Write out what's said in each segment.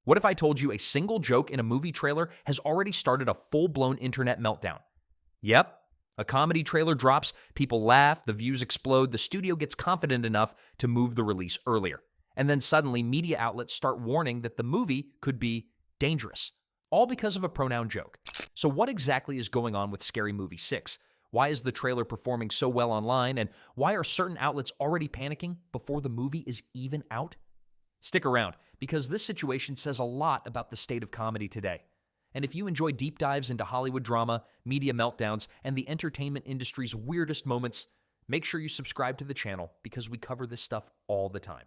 What if I told you a single joke in a movie trailer has already started a full-blown internet meltdown? Yep. A comedy trailer drops, people laugh, the views explode, the studio gets confident enough to move the release earlier. And then suddenly, media outlets start warning that the movie could be dangerous. All because of a pronoun joke. So what exactly is going on with Scary Movie 6? Why is the trailer performing so well online, and why are certain outlets already panicking before the movie is even out? Stick around, because this situation says a lot about the state of comedy today. And if you enjoy deep dives into Hollywood drama, media meltdowns, and the entertainment industry's weirdest moments, make sure you subscribe to the channel because we cover this stuff all the time.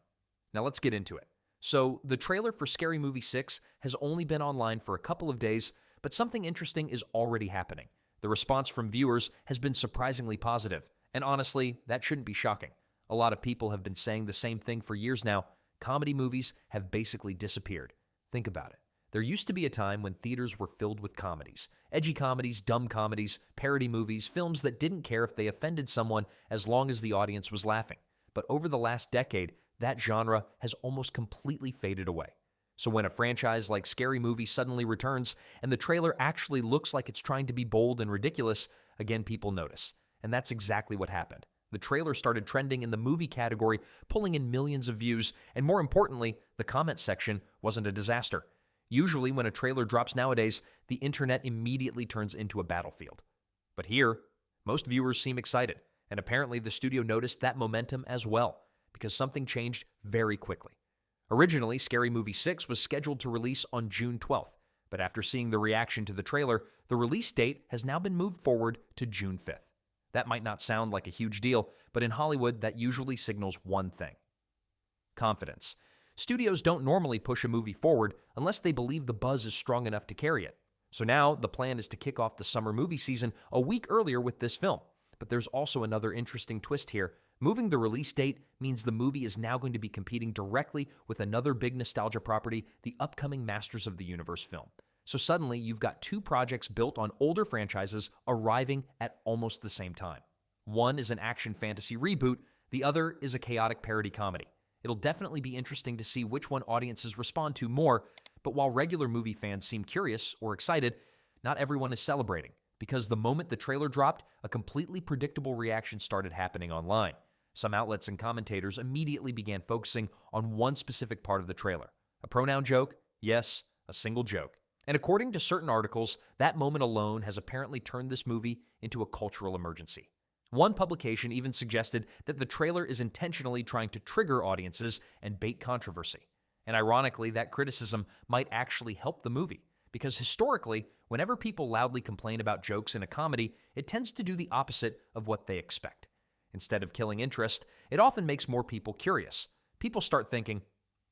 Now let's get into it. So, the trailer for Scary Movie 6 has only been online for a couple of days, but something interesting is already happening. The response from viewers has been surprisingly positive, and honestly, that shouldn't be shocking. A lot of people have been saying the same thing for years now. Comedy movies have basically disappeared. Think about it. There used to be a time when theaters were filled with comedies. Edgy comedies, dumb comedies, parody movies, films that didn't care if they offended someone as long as the audience was laughing. But over the last decade, that genre has almost completely faded away. So when a franchise like Scary Movie suddenly returns and the trailer actually looks like it's trying to be bold and ridiculous, again, people notice. And that's exactly what happened. The trailer started trending in the movie category, pulling in millions of views, and more importantly, the comment section wasn't a disaster. Usually when a trailer drops nowadays, the internet immediately turns into a battlefield. But here, most viewers seem excited, and apparently the studio noticed that momentum as well, because something changed very quickly. Originally, Scary Movie 6 was scheduled to release on June 12th, but after seeing the reaction to the trailer, the release date has now been moved forward to June 5th. That might not sound like a huge deal, but in Hollywood, that usually signals one thing: confidence. Studios don't normally push a movie forward unless they believe the buzz is strong enough to carry it. So now, the plan is to kick off the summer movie season a week earlier with this film. But there's also another interesting twist here. Moving the release date means the movie is now going to be competing directly with another big nostalgia property, the upcoming Masters of the Universe film. So suddenly, you've got two projects built on older franchises arriving at almost the same time. One is an action fantasy reboot, the other is a chaotic parody comedy. It'll definitely be interesting to see which one audiences respond to more, but while regular movie fans seem curious or excited, not everyone is celebrating, because the moment the trailer dropped, a completely predictable reaction started happening online. Some outlets and commentators immediately began focusing on one specific part of the trailer. A pronoun joke? Yes, a single joke. And according to certain articles, that moment alone has apparently turned this movie into a cultural emergency. One publication even suggested that the trailer is intentionally trying to trigger audiences and bait controversy. And ironically, that criticism might actually help the movie, because historically, whenever people loudly complain about jokes in a comedy, it tends to do the opposite of what they expect. Instead of killing interest, it often makes more people curious. People start thinking,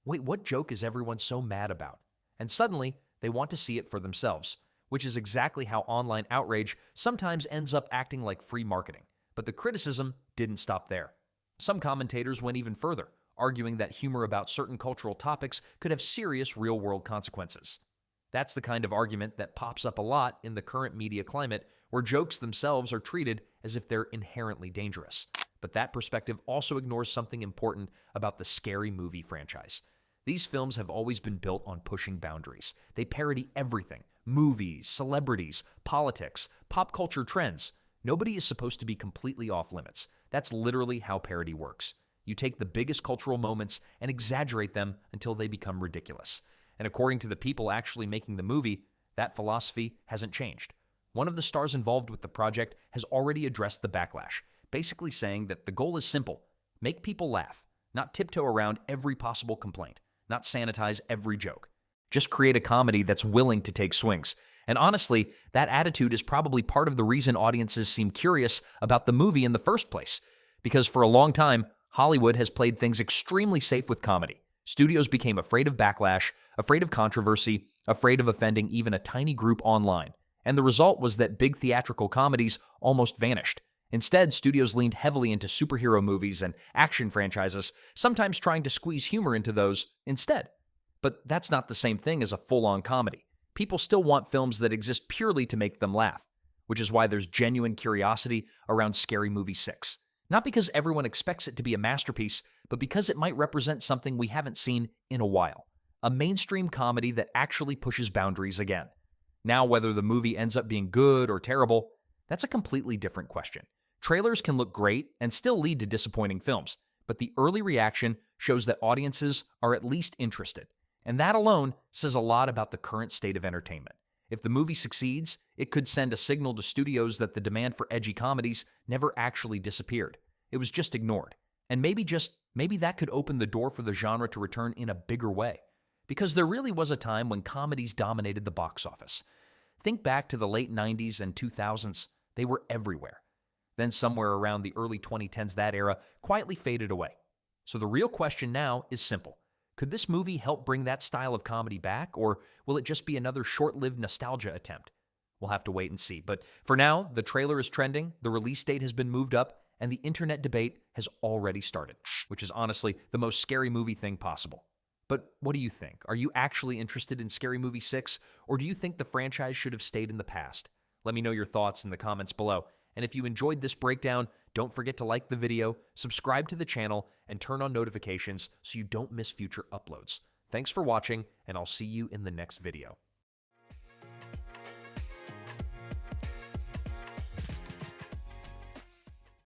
wait, what joke is everyone so mad about? And suddenly, they want to see it for themselves, which is exactly how online outrage sometimes ends up acting like free marketing. But the criticism didn't stop there. Some commentators went even further, arguing that humor about certain cultural topics could have serious real-world consequences. That's the kind of argument that pops up a lot in the current media climate, where jokes themselves are treated as if they're inherently dangerous. But that perspective also ignores something important about the Scary Movie franchise. These films have always been built on pushing boundaries. They parody everything: movies, celebrities, politics, pop culture trends. Nobody is supposed to be completely off limits. That's literally how parody works. You take the biggest cultural moments and exaggerate them until they become ridiculous. And according to the people actually making the movie, that philosophy hasn't changed. One of the stars involved with the project has already addressed the backlash, basically saying that the goal is simple: make people laugh, not tiptoe around every possible complaint, not sanitize every joke. Just create a comedy that's willing to take swings. And honestly, that attitude is probably part of the reason audiences seem curious about the movie in the first place. Because for a long time, Hollywood has played things extremely safe with comedy. Studios became afraid of backlash, afraid of controversy, afraid of offending even a tiny group online. And the result was that big theatrical comedies almost vanished. Instead, studios leaned heavily into superhero movies and action franchises, sometimes trying to squeeze humor into those instead. But that's not the same thing as a full-on comedy. People still want films that exist purely to make them laugh, which is why there's genuine curiosity around Scary Movie 6. Not because everyone expects it to be a masterpiece, but because it might represent something we haven't seen in a while. A mainstream comedy that actually pushes boundaries again. Now, whether the movie ends up being good or terrible, that's a completely different question. Trailers can look great and still lead to disappointing films, but the early reaction shows that audiences are at least interested. And that alone says a lot about the current state of entertainment. If the movie succeeds, it could send a signal to studios that the demand for edgy comedies never actually disappeared. It was just ignored. And maybe that could open the door for the genre to return in a bigger way. Because there really was a time when comedies dominated the box office. Think back to the late 90s and 2000s. They were everywhere. Then somewhere around the early 2010s, that era quietly faded away. So the real question now is simple. Could this movie help bring that style of comedy back, or will it just be another short-lived nostalgia attempt? We'll have to wait and see. But for now, the trailer is trending, the release date has been moved up, and the internet debate has already started, which is honestly the most scary movie thing possible. But what do you think? Are you actually interested in Scary Movie 6, or do you think the franchise should have stayed in the past? Let me know your thoughts in the comments below. And if you enjoyed this breakdown, don't forget to like the video, subscribe to the channel, and turn on notifications so you don't miss future uploads. Thanks for watching, and I'll see you in the next video.